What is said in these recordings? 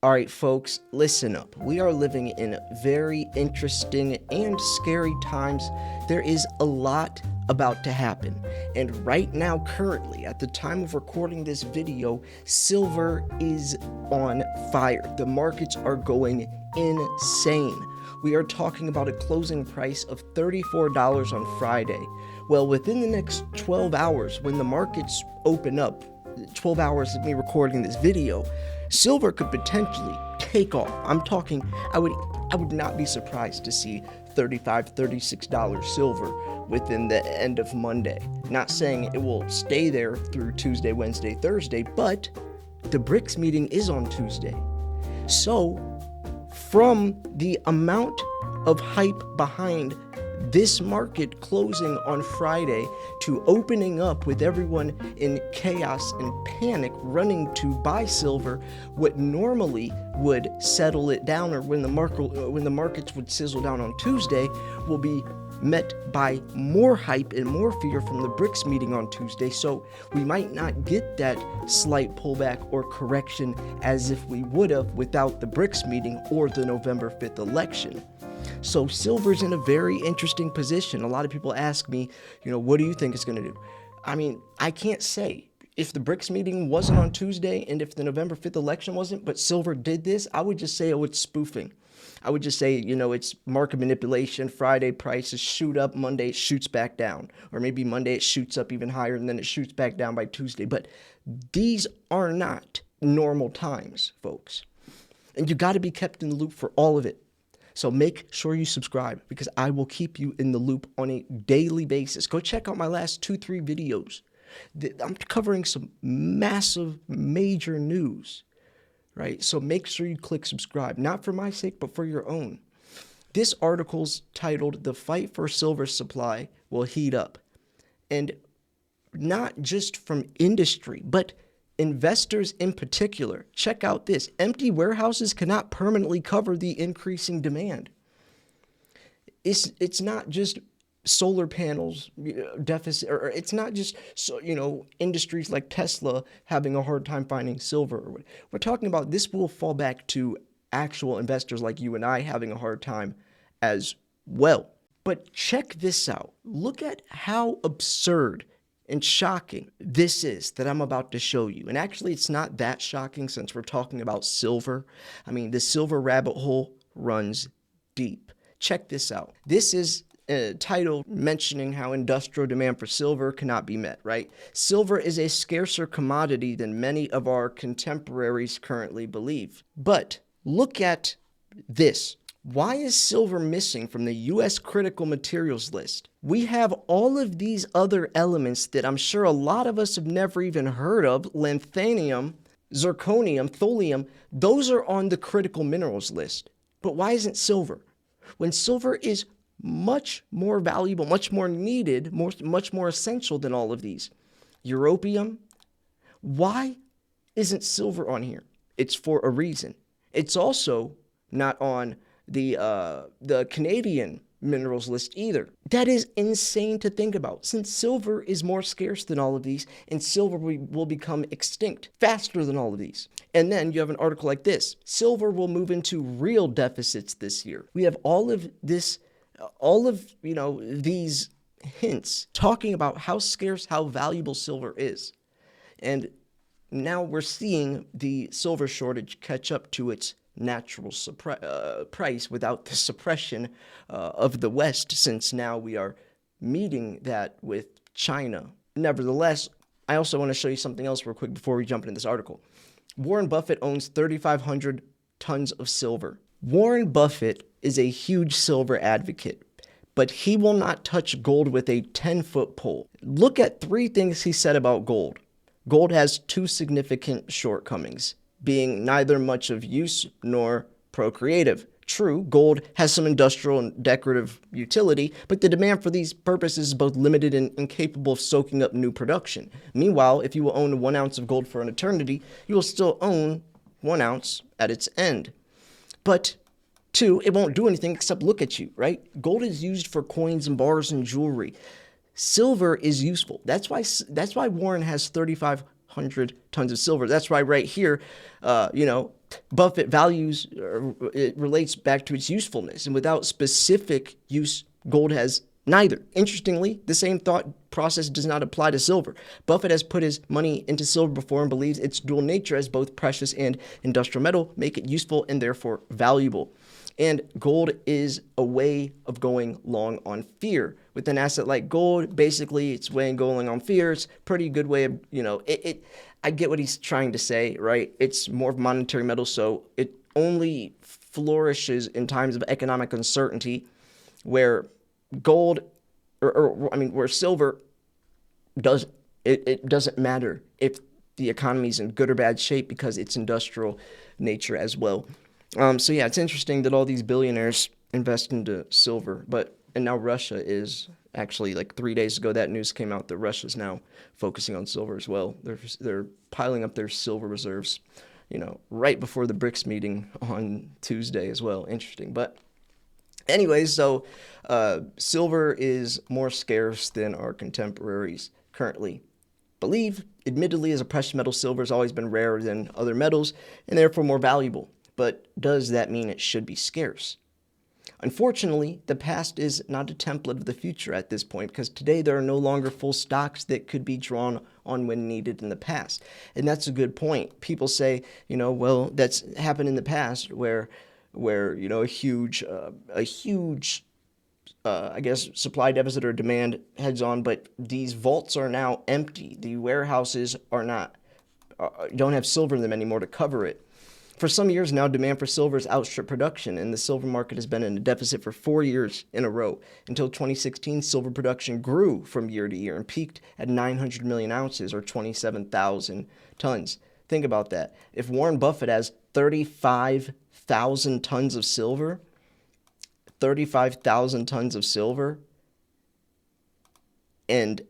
All right, folks, listen up. We are living in very interesting and scary times. There is a lot about to happen. And right now, currently, at the time of recording this video, silver is on fire. The markets are going insane. We are talking about a closing price of $34 on Friday. Well, within the next 12 hours, when the markets open up, 12 hours of me recording this video, silver could potentially take off. I'm talking, I would not be surprised to see $35, $36 silver within the end of Monday. Not saying it will stay there through Tuesday, Wednesday, Thursday, but the BRICS meeting is on Tuesday. So, from the amount of hype behind this market closing on Friday to opening up with everyone in chaos and panic running to buy silver, what normally would settle it down, or when the markets would sizzle down on Tuesday, will be met by more hype and more fear from the BRICS meeting on Tuesday. So we might not get that slight pullback or correction as if we would have without the BRICS meeting or the November 5th election. So silver's in a very interesting position. A lot of people ask me, what do you think it's going to do? I mean, I can't say. If the BRICS meeting wasn't on Tuesday and if the November 5th election wasn't, but silver did this, I would just say, it's spoofing. I would just say, it's market manipulation. Friday prices shoot up, Monday it shoots back down. Or maybe Monday it shoots up even higher and then it shoots back down by Tuesday. But these are not normal times, folks. And you got to be kept in the loop for all of it. So make sure you subscribe because I will keep you in the loop on a daily basis. Go check out my last 2-3 videos. I'm covering some massive, major news, right? So make sure you click subscribe, not for my sake, but for your own. This article's titled, "The Fight for Silver Supply Will Heat Up." And not just from industry, but investors in particular. Check out this. Empty warehouses cannot permanently cover the increasing demand. It's not just solar panels deficit, or it's not just industries like Tesla having a hard time finding silver. We're talking about this will fall back to actual investors like you and I having a hard time as well. But check this out. Look at how absurd and shocking this is that I'm about to show you. And actually, it's not that shocking since we're talking about silver. I mean, the silver rabbit hole runs deep. Check this out. This is a title mentioning how industrial demand for silver cannot be met, right? Silver is a scarcer commodity than many of our contemporaries currently believe. But look at this. Why is silver missing from the U.S. critical materials list? We have all of these other elements that I'm sure a lot of us have never even heard of. Lanthanum, zirconium, thulium, those are on the critical minerals list. But why isn't silver? When silver is much more valuable, much more needed, much more essential than all of these. Europium, why isn't silver on here? It's for a reason. It's also not on the Canadian minerals list either. That is insane to think about, since silver is more scarce than all of these, and silver will become extinct faster than all of these. And then you have an article like this: silver will move into real deficits this year. We have all of this, these hints talking about how scarce, how valuable silver is. And now we're seeing the silver shortage catch up to its natural price without the suppression of the West, since now we are meeting that with China. Nevertheless, I also want to show you something else real quick before we jump into this article. Warren Buffett owns 3,500 tons of silver. Warren Buffett is a huge silver advocate, but he will not touch gold with a 10-foot pole. Look at 3 things he said about gold. Gold has 2 significant shortcomings, being neither much of use nor procreative. True, gold has some industrial and decorative utility, but the demand for these purposes is both limited and incapable of soaking up new production. Meanwhile, if you will own 1 ounce of gold for an eternity, you will still own 1 ounce at its end. But 2, it won't do anything except look at you, right? Gold is used for coins and bars and jewelry. Silver is useful. That's why Warren has 3,500 tons of silver. That's why right here, Buffett values, it relates back to its usefulness, and without specific use, gold has neither. Interestingly, the same thought process does not apply to silver. Buffett has put his money into silver before and believes its dual nature as both precious and industrial metal make it useful and therefore valuable. And gold is a way of going long on fear. With an asset like gold, basically it's way going on fear. It's a pretty good way of, I get what he's trying to say, right? It's more of monetary metal, so it only flourishes in times of economic uncertainty, where gold, where silver it doesn't matter if the economy's in good or bad shape because it's industrial nature as well. So yeah, it's interesting that all these billionaires invest into silver, and now Russia is actually, like 3 days ago, that news came out that Russia's now focusing on silver as well. They're piling up their silver reserves, right before the BRICS meeting on Tuesday as well. Interesting, but anyways, so silver is more scarce than our contemporaries currently believe. Admittedly, as a precious metal, silver has always been rarer than other metals and therefore more valuable. But does that mean it should be scarce? Unfortunately, the past is not a template of the future at this point, because today there are no longer full stocks that could be drawn on when needed in the past. And that's a good point. People say, well, that's happened in the past where a huge I guess, supply deficit or demand heads on, but these vaults are now empty. The warehouses don't have silver in them anymore to cover it. For some years now, demand for silver has outstripped production, and the silver market has been in a deficit for 4 years in a row. Until 2016, silver production grew from year to year and peaked at 900 million ounces, or 27,000 tons. Think about that. If Warren Buffett has 35,000 tons of silver, 35,000 tons of silver, and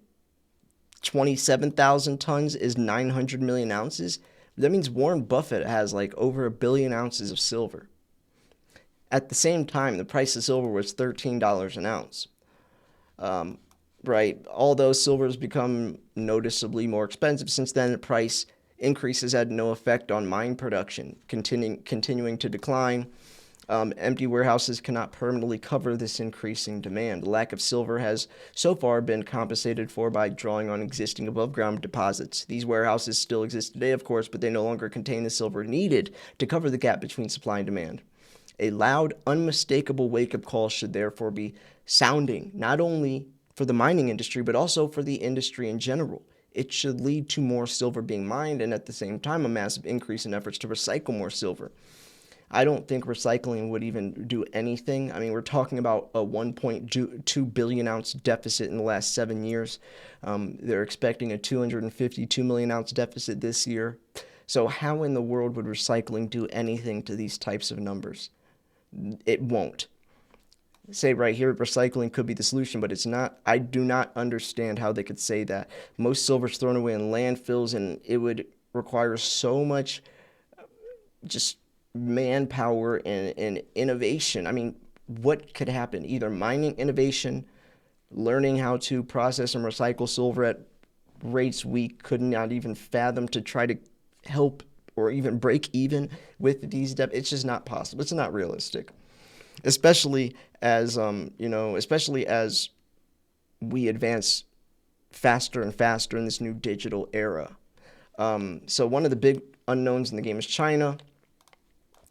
27,000 tons is 900 million ounces, that means Warren Buffett has like over 1 billion ounces of silver. At the same time, the price of silver was $13 an ounce. Right? Although silver has become noticeably more expensive since then, the price increases had no effect on mine production, continuing to decline. Empty warehouses cannot permanently cover this increasing demand. The lack of silver has so far been compensated for by drawing on existing above-ground deposits. These warehouses still exist today, of course, but they no longer contain the silver needed to cover the gap between supply and demand. A loud, unmistakable wake-up call should therefore be sounding, not only for the mining industry, but also for the industry in general. It should lead to more silver being mined and at the same time a massive increase in efforts to recycle more silver. I don't think recycling would even do anything. I mean, we're talking about a 1.2 billion ounce deficit in the last 7 years. They're expecting a 252 million ounce deficit this year. So how in the world would recycling do anything to these types of numbers? It won't. Say right here, recycling could be the solution, but it's not. I do not understand how they could say that. Most silver is thrown away in landfills, and it would require so much just manpower and innovation. I mean, what could happen? Either mining innovation, learning how to process and recycle silver at rates we could not even fathom to try to help or even break even with these it's just not possible. It's not realistic, especially as we advance faster and faster in this new digital era. So one of the big unknowns in the game is China.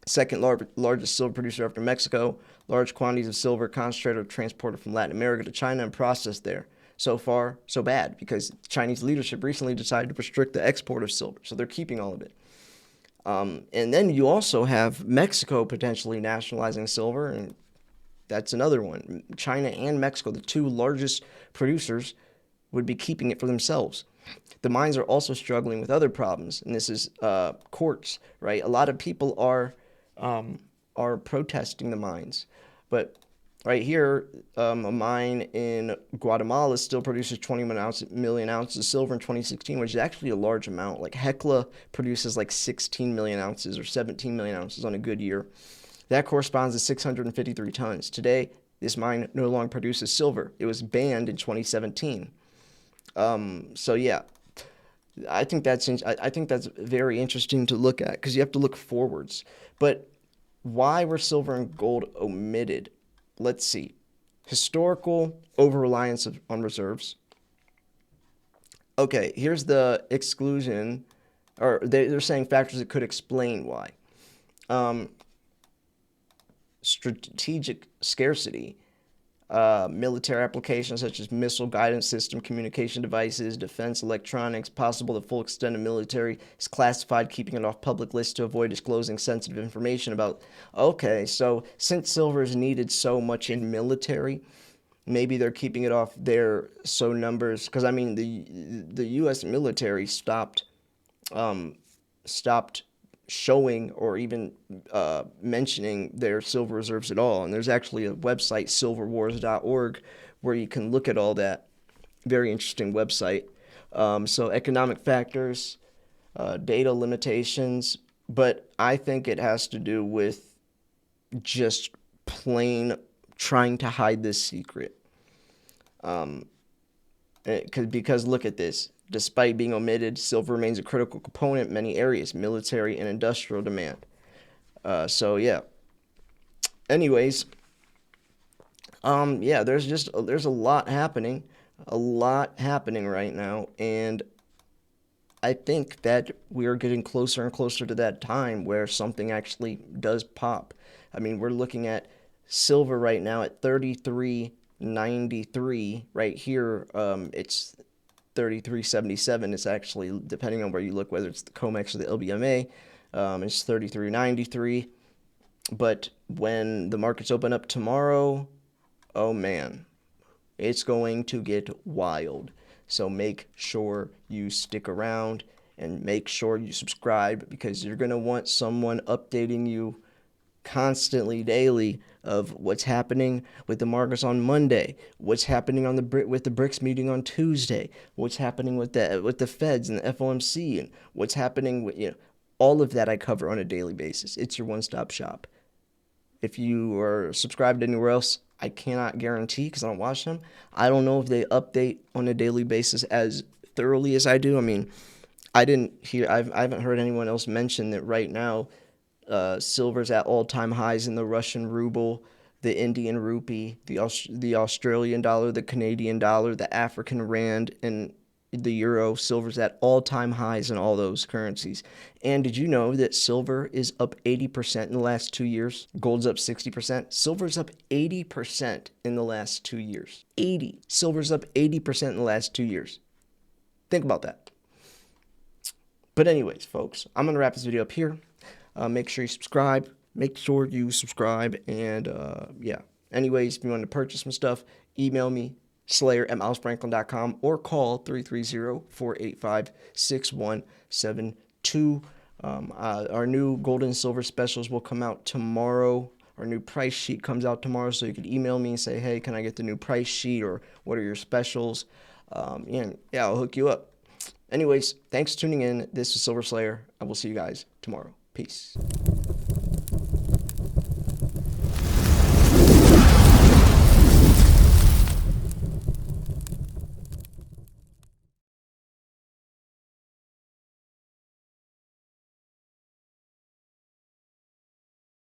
Second largest silver producer after Mexico. Large quantities of silver concentrated are transported from Latin America to China and processed there. So far, so bad, because Chinese leadership recently decided to restrict the export of silver, so they're keeping all of it. And then you also have Mexico potentially nationalizing silver, and that's another one. China and Mexico, the two largest producers, would be keeping it for themselves. The mines are also struggling with other problems, and this is courts, right? A lot of people are protesting the mines, but right here, a mine in Guatemala still produces 21 million ounces of silver in 2016, which is actually a large amount. Like Hecla produces like 16 million ounces or 17 million ounces on a good year. That corresponds to 653 tons. Today, this mine no longer produces silver. It was banned in 2017. So yeah, I think that's very interesting to look at because you have to look forwards. But why were silver and gold omitted? Let's see. Historical over reliance on reserves. Okay, here's the exclusion, or they're saying factors that could explain why. Um, Strategic scarcity, military applications such as missile guidance system, communication devices, defense electronics, possible the full extent of military is classified, keeping it off public lists to avoid disclosing sensitive information about. Okay, so since silver is needed so much in military, maybe they're keeping it off there so numbers, because I mean the U.S. military stopped showing or even mentioning their silver reserves at all. And there's actually a website, silverwars.org, where you can look at all that. Very interesting website. So economic factors, data limitations, but I think it has to do with just plain trying to hide this secret. Because look at this. Despite being omitted, silver remains a critical component in many areas, military and industrial demand. So yeah. Anyways, yeah, there's a lot happening right now, and I think that we are getting closer and closer to that time where something actually does pop. I mean, we're looking at silver right now at 33.93. Right here, it's 33.77. It's actually, depending on where you look, whether it's the COMEX or the LBMA, it's 33.93. But when the markets open up tomorrow, oh man, it's going to get wild. So make sure you stick around and make sure you subscribe, because you're going to want someone updating you constantly, daily, of what's happening with the markets on Monday, what's happening on with the BRICS meeting on Tuesday, what's happening with the Feds and the FOMC, and what's happening with all of that I cover on a daily basis. It's your one-stop shop. If you are subscribed anywhere else, I cannot guarantee, because I don't watch them. I don't know if they update on a daily basis as thoroughly as I do. I mean, I haven't heard anyone else mention that right now silver's at all-time highs in the Russian ruble, the Indian rupee, the Australian dollar, the Canadian dollar, the African rand, and the euro. Silver's at all-time highs in all those currencies. And did you know that silver is up 80% in the last 2 years? Gold's up 60%. Silver's up 80% in the last 2 years. 80. Silver's up 80% in the last 2 years. Think about that. But anyways, folks, I'm going to wrap this video up here. Make sure you subscribe. Make sure you subscribe. And yeah. Anyways, if you want to purchase some stuff, email me, slayer@milesfranklin.com, or call 330-485-6172. Our new gold and silver specials will come out tomorrow. Our new price sheet comes out tomorrow, so you can email me and say, hey, can I get the new price sheet, or what are your specials? And yeah, I'll hook you up. Anyways, thanks for tuning in. This is Silver Slayer. I will see you guys tomorrow. Peace.